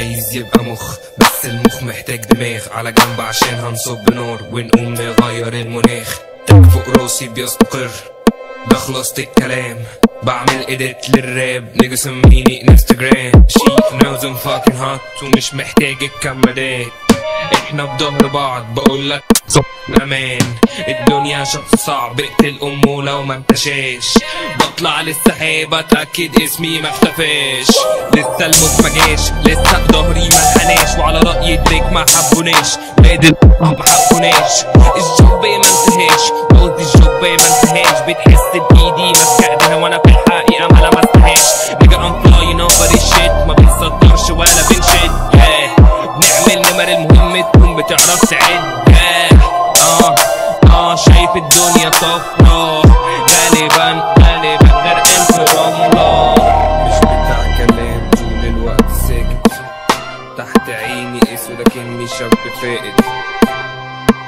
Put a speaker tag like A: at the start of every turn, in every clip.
A: عايز يبقى مخ، بس المخ محتاج دماغ على جنب عشان هنصب نار ونقوم نغير المناخ. تاج فوق راسي بيستقر، ده خلاصة الكلام. بعمل ايديت للراب، نيجا سميني انستجرام. شيء نازم فاكن هات ومش محتاج الكمادات. احنا في ظهر بعض، بقولك امان. الدنيا شخص صعب، اقتل امه لو ما انتشاش. بطلع للسحاب اتاكد اسمي ما اختفاش. لسه الموت ما جاش، لسه ظهري ما هناش. وعلى راي دريك ما حبوناش، ولاد ما حبوناش. الجوب ما انتهاش، قصدي الجوب ما انتهاش. بتحس بايدي ماسكه ايديها وانا في الحقيقه ما لمستهاش. نيجا ام فلاين اوفر الشيت، ما بنصدرش ولا بنشد. بنعمل نمر المهم تكون بتعرف تعد. شايف الدنيا صفرا، غالبا غرقان في رملة. مش بتاع كلام طول الوقت ساكت، تحت عيني اسود لكني شاب فائد.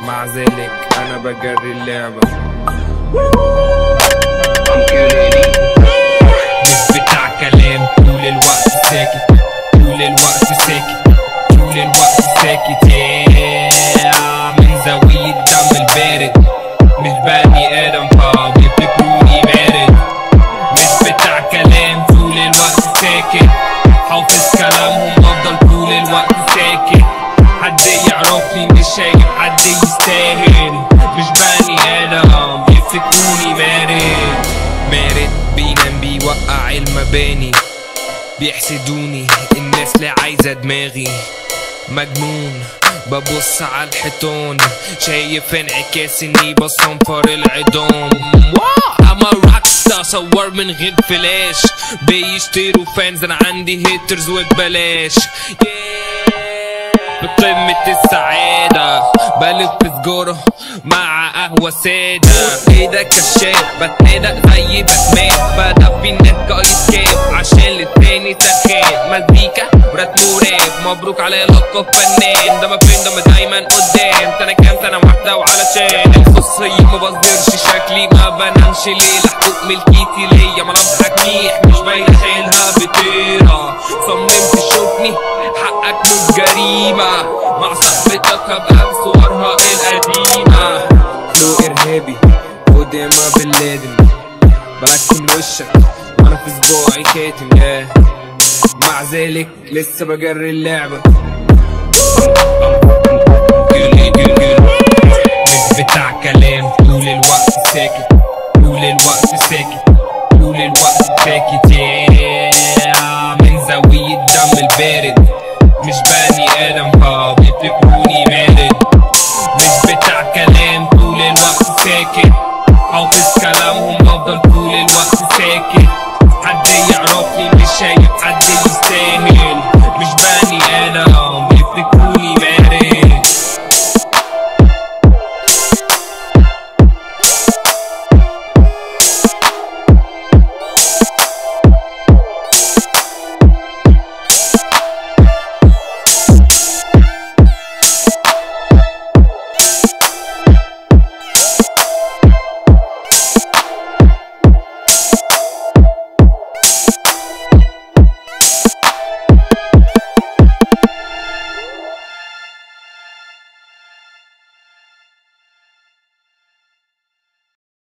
A: مع ذلك انا بجري اللعبة. مش بتاع كلام طول الوقت ساكت، طول الوقت ساكت، طول الوقت ساكت. من زاوية الدم البارد، مش بني ادم فبيفتكروني بارد. مش بتاع كلام طول الوقت ساكت، حافظ كلامهم بفضل طول الوقت ساكت. حد يعرفني مش شايف حد يستاهل. مش بني ادم بيفتكروني مارد بينام بيوقع المباني. بيحسدوني الناس اللي عايزة دماغي. مجنون ببص على الحيطان، شايف انعكاس اني بصنفر العظام. اما روكستار صور من غير فلاش، بيشتروا فانز انا عندي هيترز وببلاش. بقمة السعادة بلف سجارة مع قهوة سادة. ايدك كشاف بتنادق زي باتمان، بدفي الناس كايس كاب عشان للتاني سخان. مزيكا ورتم راب، مبروك على لقب فنان. ده ما فين ده دايما قدام، سنة كام سنة واحدة وعلشان الخصوصية ما بظهرش شكلي. ما بنامش ليلة، حقوق ملكيتي ليا ملامحك ميح مش باينة شايلها بطيرة. صممت تشوفني حقك مش جريمة، مع صاحبتك هبقى بصورها القديمة. فلو ارهابي قدامها باللادن، بركن وشك وانا في اسبوعي كاتم. مع ذلك لسه بجري اللعبة. مش بتاع كلام طول الوقت ساكت، طول الوقت ساكت، طول الوقت ساكت. من زاوية الدم البارد، مش بني ادم